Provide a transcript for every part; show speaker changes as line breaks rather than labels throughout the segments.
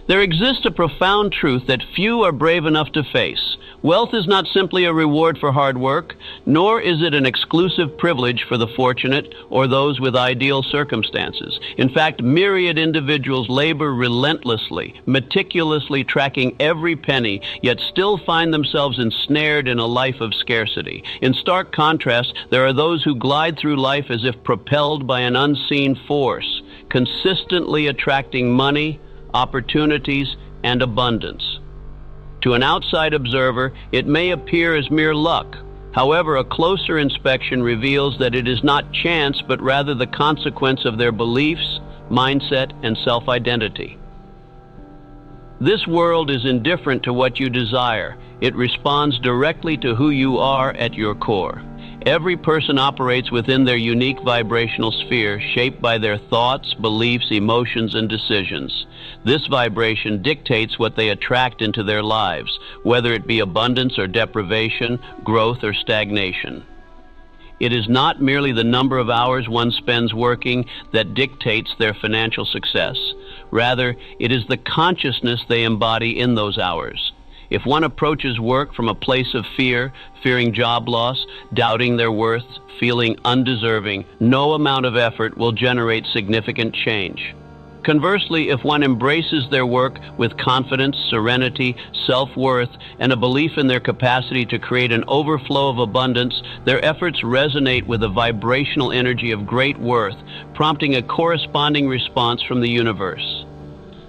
There exists a profound truth that few are brave enough to face. Wealth is not simply a reward for hard work, nor is it an exclusive privilege for the fortunate or those with ideal circumstances. In fact, myriad individuals labor relentlessly, meticulously tracking every penny, yet still find themselves ensnared in a life of scarcity. In stark contrast, there are those who glide through life as if propelled by an unseen force, consistently attracting money, opportunities, and abundance. To an outside observer, it may appear as mere luck. However, a closer inspection reveals that it is not chance, but rather the consequence of their beliefs, mindset, and self-identity. This world is indifferent to what you desire. It responds directly to who you are at your core. Every person operates within their unique vibrational sphere, shaped by their thoughts, beliefs, emotions, and decisions. This vibration dictates what they attract into their lives, whether it be abundance or deprivation, growth or stagnation. It is not merely the number of hours one spends working that dictates their financial success. Rather, it is the consciousness they embody in those hours. If one approaches work from a place of fear, fearing job loss, doubting their worth, feeling undeserving, no amount of effort will generate significant change. Conversely, if one embraces their work with confidence, serenity, self-worth, and a belief in their capacity to create an overflow of abundance, their efforts resonate with a vibrational energy of great worth, prompting a corresponding response from the universe.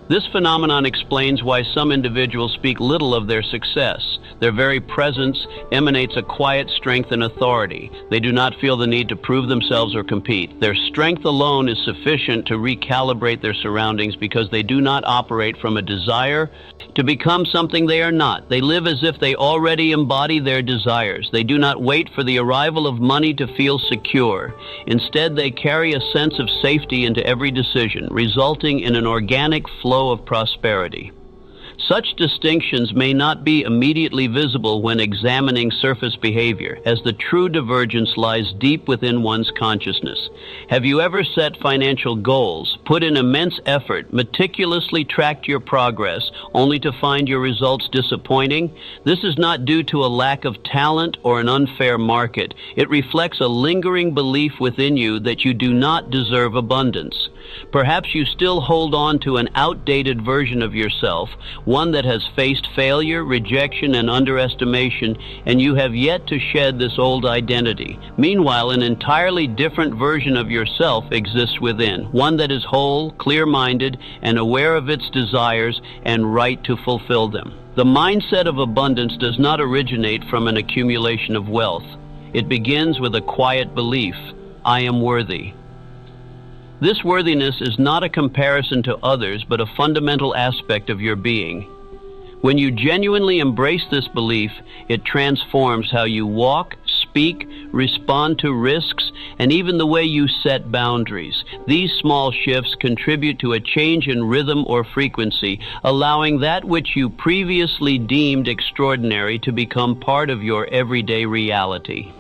This phenomenon explains why some individuals speak little of their success. Their very presence emanates a quiet strength and authority. They do not feel the need to prove themselves or compete. Their strength alone is sufficient to recalibrate their surroundings because they do not operate from a desire to become something they are not. They live as if they already embody their desires. They do not wait for the arrival of money to feel secure. Instead, they carry a sense of safety into every decision, resulting in an organic flow of prosperity. Such distinctions may not be immediately visible when examining surface behavior, as the true divergence lies deep within one's consciousness. Have you ever set financial goals, put in immense effort, meticulously tracked your progress, only to find your results disappointing? This is not due to a lack of talent or an unfair market. It reflects a lingering belief within you that you do not deserve abundance. Perhaps you still hold on to an outdated version of yourself, one that has faced failure, rejection, and underestimation, and you have yet to shed this old identity. Meanwhile, an entirely different version of yourself exists within, one that is whole, clear-minded, and aware of its desires and right to fulfill them. The mindset of abundance does not originate from an accumulation of wealth. It begins with a quiet belief: I am worthy. This worthiness is not a comparison to others, but a fundamental aspect of your being. When you genuinely embrace this belief, it transforms how you walk, speak, respond to risks, and even the way you set boundaries. These small shifts contribute to a change in rhythm or frequency, allowing that which you previously deemed extraordinary to become part of your everyday reality.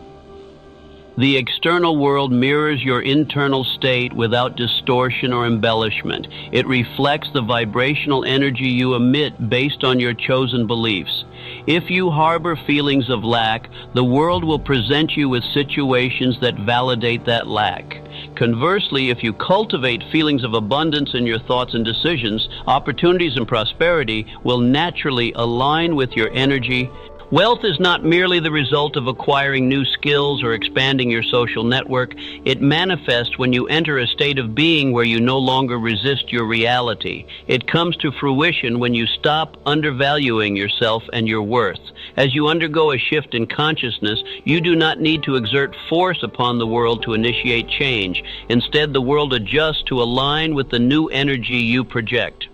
The external world mirrors your internal state without distortion or embellishment. It reflects the vibrational energy you emit based on your chosen beliefs. If you harbor feelings of lack, the world will present you with situations that validate that lack. Conversely, if you cultivate feelings of abundance in your thoughts and decisions, opportunities and prosperity will naturally align with your energy. Wealth is not merely the result of acquiring new skills or expanding your social network. It manifests when you enter a state of being where you no longer resist your reality. It comes to fruition when you stop undervaluing yourself and your worth. As you undergo a shift in consciousness, you do not need to exert force upon the world to initiate change. Instead, the world adjusts to align with the new energy you project.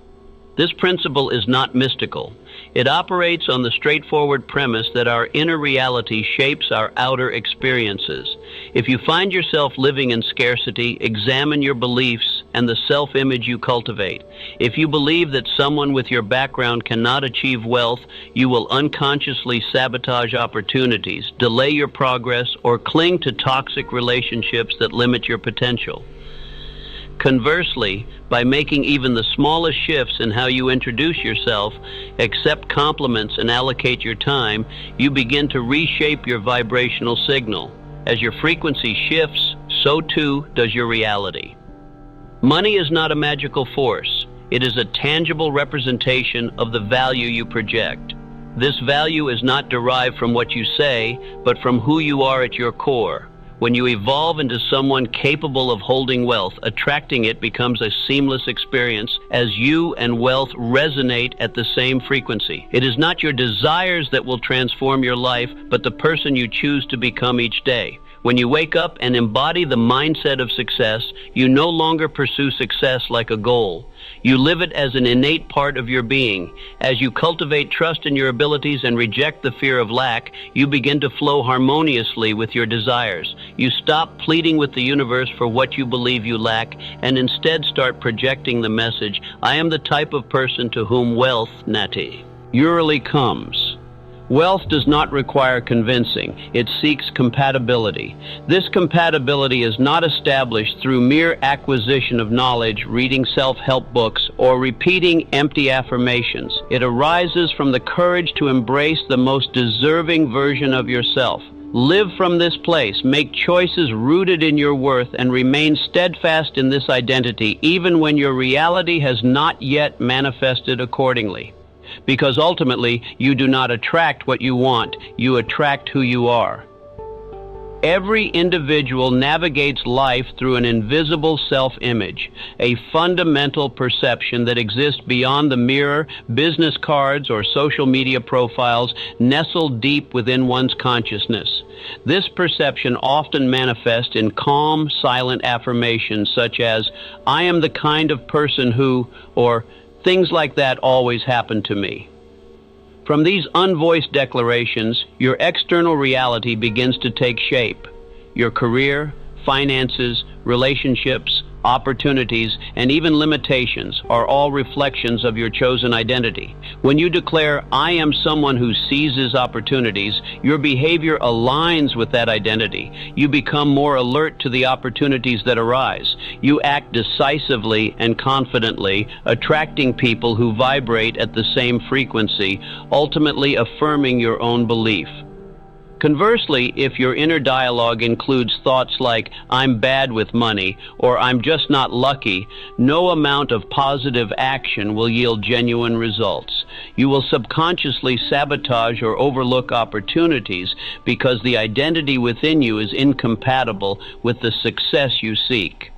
This principle is not mystical. It operates on the straightforward premise that our inner reality shapes our outer experiences. If you find yourself living in scarcity, examine your beliefs and the self-image you cultivate. If you believe that someone with your background cannot achieve wealth, you will unconsciously sabotage opportunities, delay your progress, or cling to toxic relationships that limit your potential. Conversely, by making even the smallest shifts in how you introduce yourself, accept compliments, and allocate your time, you begin to reshape your vibrational signal. As your frequency shifts, so too does your reality. Money is not a magical force. It is a tangible representation of the value you project. This value is not derived from what you say, but from who you are at your core. When you evolve into someone capable of holding wealth, attracting it becomes a seamless experience as you and wealth resonate at the same frequency. It is not your desires that will transform your life, but the person you choose to become each day. When you wake up and embody the mindset of success, you no longer pursue success like a goal. You live it as an innate part of your being. As you cultivate trust in your abilities and reject the fear of lack, you begin to flow harmoniously with your desires. You stop pleading with the universe for what you believe you lack and instead start projecting the message, I am the type of person to whom wealth, Nati, usually comes. Wealth does not require convincing. It seeks compatibility. This compatibility is not established through mere acquisition of knowledge, reading self-help books, or repeating empty affirmations. It arises from the courage to embrace the most deserving version of yourself. Live from this place, make choices rooted in your worth, and remain steadfast in this identity, even when your reality has not yet manifested accordingly. Because ultimately, you do not attract what you want, you attract who you are. Every individual navigates life through an invisible self-image, a fundamental perception that exists beyond the mirror, business cards, or social media profiles nestled deep within one's consciousness. This perception often manifests in calm, silent affirmations such as, I am the kind of person who, or things like that always happen to me. From these unvoiced declarations, your external reality begins to take shape. Your career, finances, relationships, opportunities, and even limitations are all reflections of your chosen identity. When you declare, I am someone who seizes opportunities, your behavior aligns with that identity. You become more alert to the opportunities that arise. You act decisively and confidently, attracting people who vibrate at the same frequency, ultimately affirming your own belief. Conversely, if your inner dialogue includes thoughts like, I'm bad with money, or I'm just not lucky, no amount of positive action will yield genuine results. You will subconsciously sabotage or overlook opportunities because the identity within you is incompatible with the success you seek.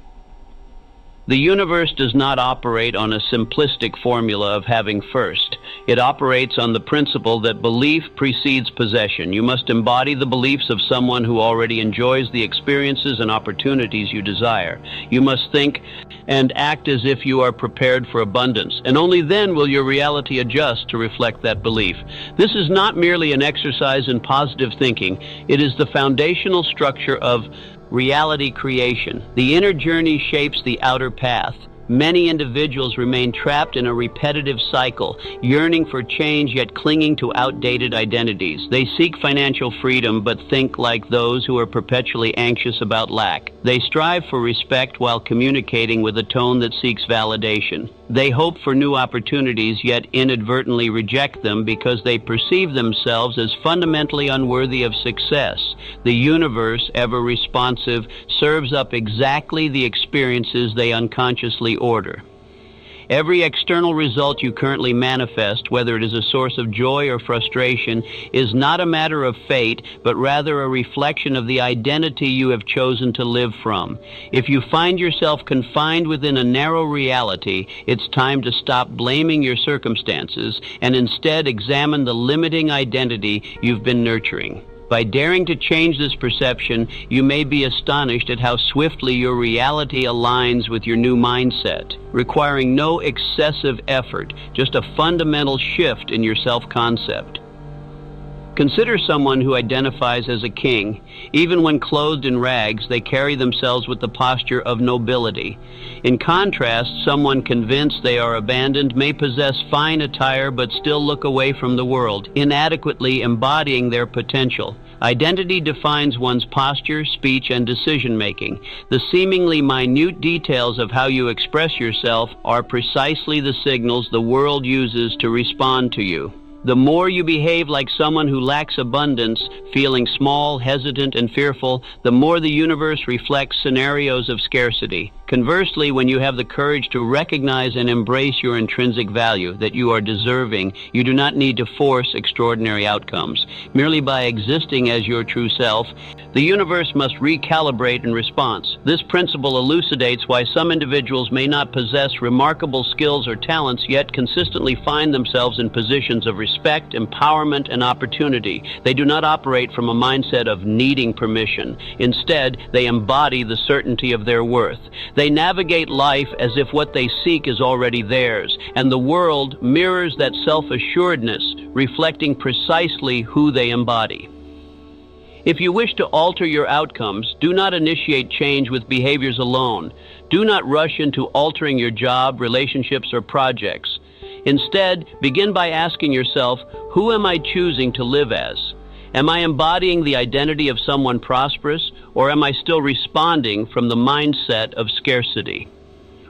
The universe does not operate on a simplistic formula of having first. It operates on the principle that belief precedes possession. You must embody the beliefs of someone who already enjoys the experiences and opportunities you desire. You must think and act as if you are prepared for abundance, and only then will your reality adjust to reflect that belief. This is not merely an exercise in positive thinking. It is the foundational structure of reality creation. The inner journey shapes the outer path. Many individuals remain trapped in a repetitive cycle, yearning for change yet clinging to outdated identities. They seek financial freedom but think like those who are perpetually anxious about lack. They strive for respect while communicating with a tone that seeks validation. They hope for new opportunities yet inadvertently reject them because they perceive themselves as fundamentally unworthy of success. The universe, ever responsive, serves up exactly the experiences they unconsciously order. Every external result you currently manifest, whether it is a source of joy or frustration, is not a matter of fate, but rather a reflection of the identity you have chosen to live from. If you find yourself confined within a narrow reality, it's time to stop blaming your circumstances and instead examine the limiting identity you've been nurturing. By daring to change this perception, you may be astonished at how swiftly your reality aligns with your new mindset, requiring no excessive effort, just a fundamental shift in your self-concept. Consider someone who identifies as a king. Even when clothed in rags, they carry themselves with the posture of nobility. In contrast, someone convinced they are abandoned may possess fine attire but still look away from the world, inadequately embodying their potential. Identity defines one's posture, speech, and decision-making. The seemingly minute details of how you express yourself are precisely the signals the world uses to respond to you. The more you behave like someone who lacks abundance, feeling small, hesitant, and fearful, the more the universe reflects scenarios of scarcity. Conversely, when you have the courage to recognize and embrace your intrinsic value, that you are deserving, you do not need to force extraordinary outcomes. Merely by existing as your true self, the universe must recalibrate in response. This principle elucidates why some individuals may not possess remarkable skills or talents, yet consistently find themselves in positions of respect, empowerment, and opportunity. They do not operate from a mindset of needing permission. Instead, they embody the certainty of their worth. They navigate life as if what they seek is already theirs, and the world mirrors that self-assuredness, reflecting precisely who they embody. If you wish to alter your outcomes, do not initiate change with behaviors alone. Do not rush into altering your job, relationships, or projects. Instead, begin by asking yourself, who am I choosing to live as? Am I embodying the identity of someone prosperous, or am I still responding from the mindset of scarcity?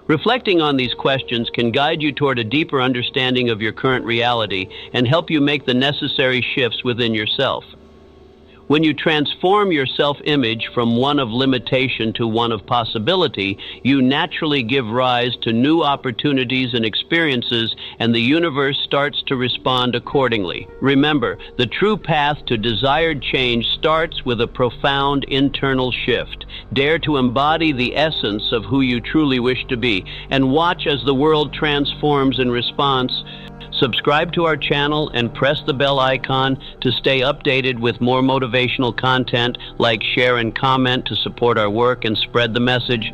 Reflecting on these questions can guide you toward a deeper understanding of your current reality and help you make the necessary shifts within yourself. When you transform your self-image from one of limitation to one of possibility, you naturally give rise to new opportunities and experiences, and the universe starts to respond accordingly. Remember, the true path to desired change starts with a profound internal shift. Dare to embody the essence of who you truly wish to be, and watch as the world transforms in response. Subscribe to our channel and press the bell icon to stay updated with more motivational content. Like, share, and comment to support our work and spread the message.